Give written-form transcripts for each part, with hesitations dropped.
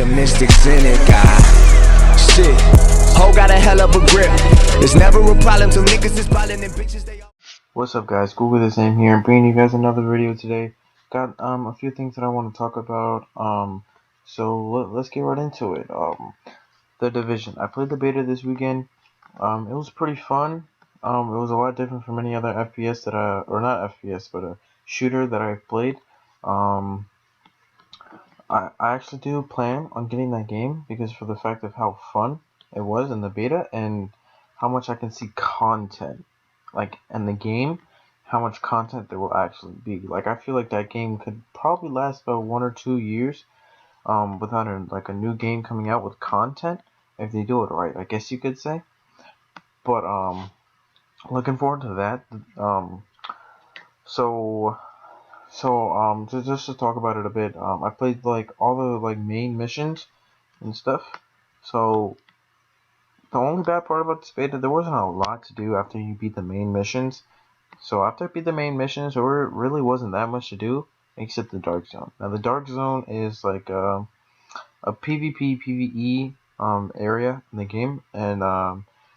the mystics in it, God. Shit, ho got a hell of a grip. It's never a problem till niggas is ballin' and bitches they all. What's up, guys? Google the same here, bringing you guys another video today. Got a few things that I want to talk about. So let's get right into it. The Division. I played the beta this weekend. It was pretty fun. It was a lot different from any other FPS or not FPS, but a shooter that I've played. Um, I actually do plan on getting that game because for the fact of how fun it was in the beta and how much I can see content, like in the game, how much content there will actually be. Like I feel like that game could probably last about 1 or 2 years, without a new game coming out with content if they do it right, I guess you could say. But looking forward to that. So just to talk about it a bit, I played like all the like main missions and stuff. So the only bad part about this beta, there wasn't a lot to do after you beat the main missions. So after I beat the main missions, there really wasn't that much to do except the Dark Zone. Now the Dark Zone is like a PvP PvE area in the game, and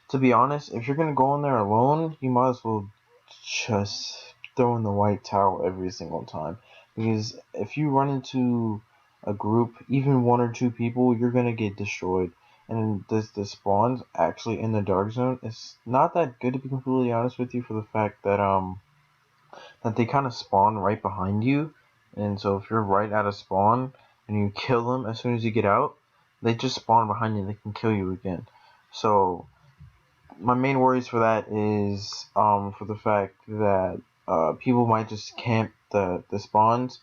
to be honest, if you're gonna go in there alone, you might as well just throw in the white towel every single time, because if you run into a group, even 1 or 2 people, you're gonna get destroyed. And the spawns actually in the Dark Zone is not that good, to be completely honest with you, for the fact that they kind of spawn right behind you, and so if you're right at a spawn and you kill them as soon as you get out, they just spawn behind you and they can kill you again. So my main worries for that is for the fact that people might just camp the spawns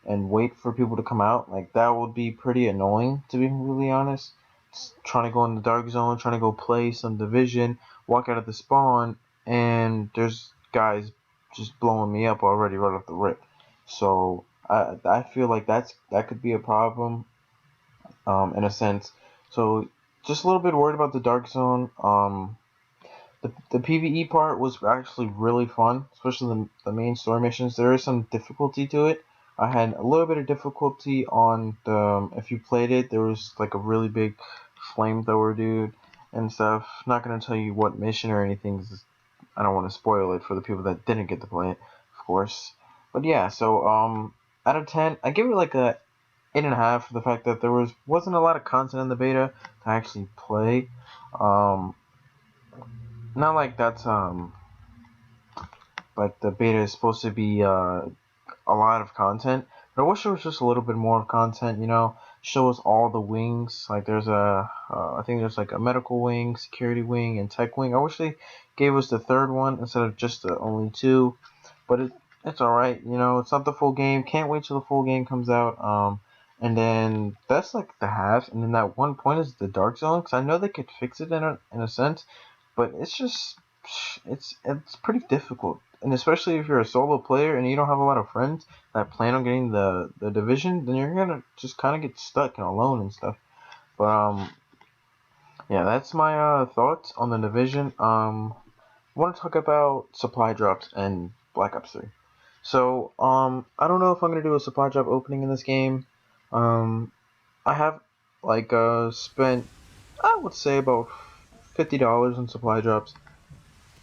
and wait for people to come out. Like that would be pretty annoying, to be really honest. Just trying to go in the Dark Zone, trying to go play some Division, walk out of the spawn, and there's guys just blowing me up already right off the rip. So I feel like that could be a problem, in a sense. So just a little bit worried about the Dark Zone. The PvE part was actually really fun, especially the main story missions. There is some difficulty to it. I had a little bit of difficulty on the, if you played it, there was like a really big flamethrower dude and stuff. Not gonna tell you what mission or anything, 'cause I don't want to spoil it for the people that didn't get to play it, of course. But yeah, so out of 10, I give it like a 8.5 for the fact that there wasn't a lot of content in the beta to actually play. Um, Not like that's like the beta is supposed to be a lot of content, but I wish there was just a little bit more of content. Show us all the wings. Like there's I think there's like a medical wing, security wing, and tech wing. I wish they gave us the third one instead of just the only two, but it's all right. It's not the full game. Can't wait till the full game comes out. And then that's like the half, and then that one point is the Dark Zone, because I know they could fix it in a sense, but it's pretty difficult, and especially if you're a solo player and you don't have a lot of friends that plan on getting the Division, then you're gonna just kind of get stuck and alone and stuff. But yeah, that's my thoughts on the Division. I want to talk about supply drops and Black Ops 3. So I don't know if I'm gonna do a supply drop opening in this game. um I have like spent, I would say, about $50 on supply drops.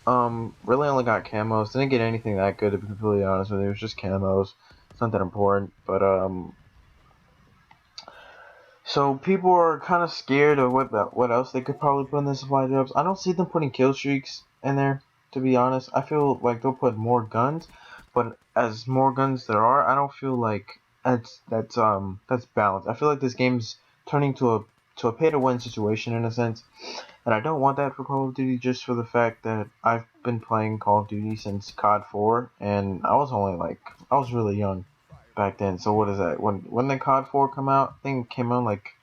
Really only got camos. Didn't get anything that good, to be completely honest with you. It was just camos. It's not that important. But so people are kind of scared of what else they could probably put in the supply drops. I don't see them putting kill streaks in there, to be honest. I feel like they'll put more guns, but as more guns there are, I don't feel like that's balanced. I feel like this game's turning to a pay to win situation in a sense. And I don't want that for Call of Duty, just for the fact that I've been playing Call of Duty since COD 4, and I was really young back then. So what is that? When did COD 4 come out? I think it came out like,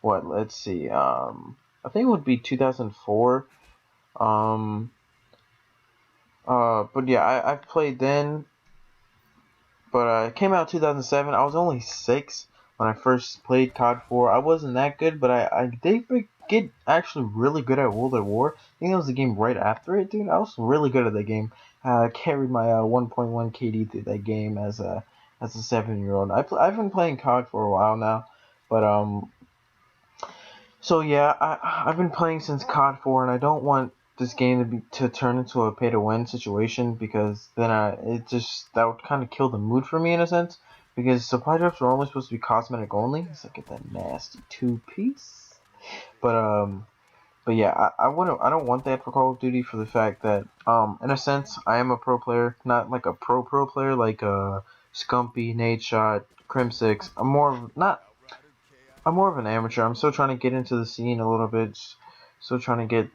what? Let's see. I think it would be 2004. Um. But yeah, I've played then, but it came out 2007. I was only 6 when I first played COD 4. I wasn't that good, but I did get actually really good at World at War. I think that was the game right after it, dude. I was really good at that game. I carried my 1.1 KD through that game as a 7-year-old. I've been playing COD for a while now, but So yeah, I've been playing since COD 4, and I don't want this game to turn into a pay to win situation, because then that would kind of kill the mood for me in a sense. Because supply drops are only supposed to be cosmetic only, so I get that nasty 2-piece. But but yeah, I don't want that for Call of Duty, for the fact that in a sense I am a pro player, not like a pro player like Scumpy, Nate Shot, Crim6. I'm more of an amateur. I'm still trying to get into the scene a little bit. Still trying to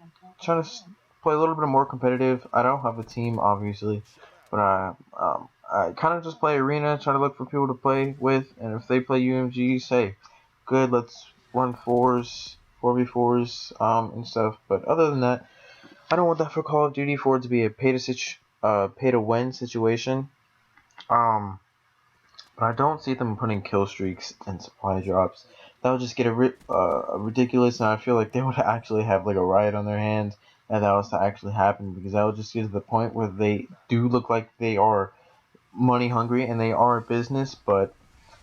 play a little bit more competitive. I don't have a team, obviously, but I kind of just play arena, try to look for people to play with, and if they play UMG, say, good, let's run fours, 4v4s, and stuff. But other than that, I don't want that for Call of Duty, for it to be a pay to win situation. Um, but I don't see them putting kill streaks and supply drops. That would just get ridiculous, and I feel like they would actually have like a riot on their hands if that was to actually happen, because that would just get to the point where they do look like they are money hungry and they are a business, but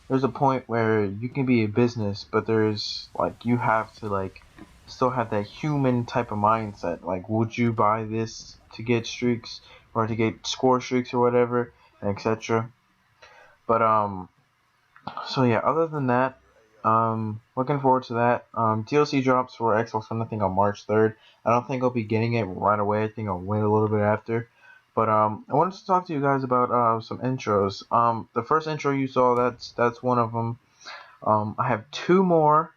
there's a point where you can be a business, but there's like you have to like still have that human type of mindset. Like, would you buy this to get streaks or to get score streaks or whatever, and etc. But so yeah, other than that, looking forward to that. DLC drops for Xbox One, I think on March 3rd. I don't think I'll be getting it right away. I think I'll wait a little bit after. But I wanted to talk to you guys about some intros. The first intro you saw, that's one of them. I have two more.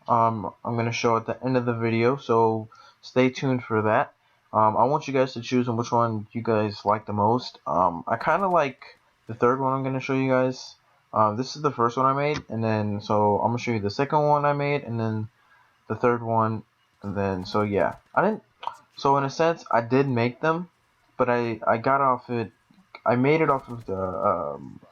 I'm gonna show at the end of the video, so stay tuned for that. I want you guys to choose on which one you guys like the most. I kind of like the third one I'm gonna show you guys. This is the first one I made, and then so I'm gonna show you the second one I made, and then the third one, and then so yeah. I didn't. So in a sense, I did make them, but I got off it. I made it off of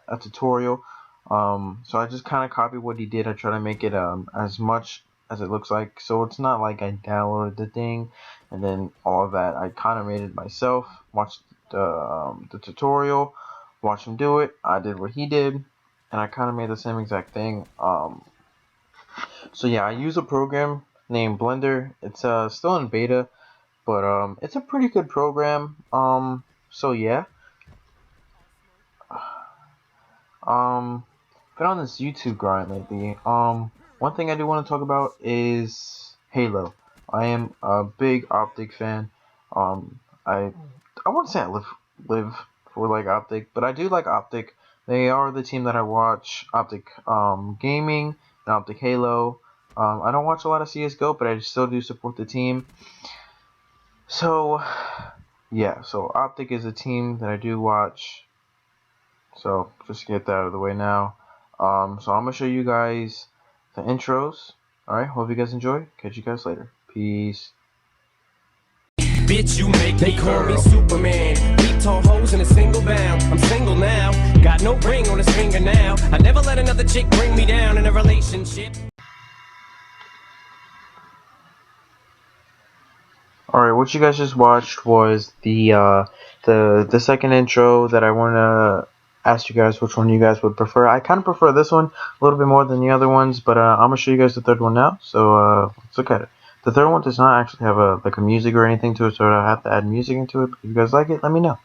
a tutorial. So I just kind of copied what he did. I try to make it as much as it looks like. So it's not like I downloaded the thing and then all of that. I kind of made it myself. Watched the tutorial, watched him do it. I did what he did, and I kind of made the same exact thing. So yeah, I use a program named Blender. It's still in beta, but it's a pretty good program. So yeah. Um, been on this YouTube grind lately. One thing I do want to talk about is Halo. I am a big Optic fan. I won't say I live for like Optic, but I do like Optic. They are the team that I watch. Optic Gaming and Optic Halo. I don't watch a lot of CS:GO, but I still do support the team. So yeah, so Optic is a team that I do watch. So just get that out of the way now. So I'm gonna show you guys the intros. Alright, hope you guys enjoy. Catch you guys later. Peace. Bitch, you make they call me Superman. Beat tall hoes in a single bound. I'm single now. Got no ring on his finger now. I never let another chick bring me down in a relationship. Alright, what you guys just watched was the second intro that I wanna ask you guys which one you guys would prefer. I kinda prefer this one a little bit more than the other ones, but I'm gonna show you guys the third one now. So let's look at it. The third one does not actually have a like a music or anything to it, so I have to add music into it. If you guys like it, let me know.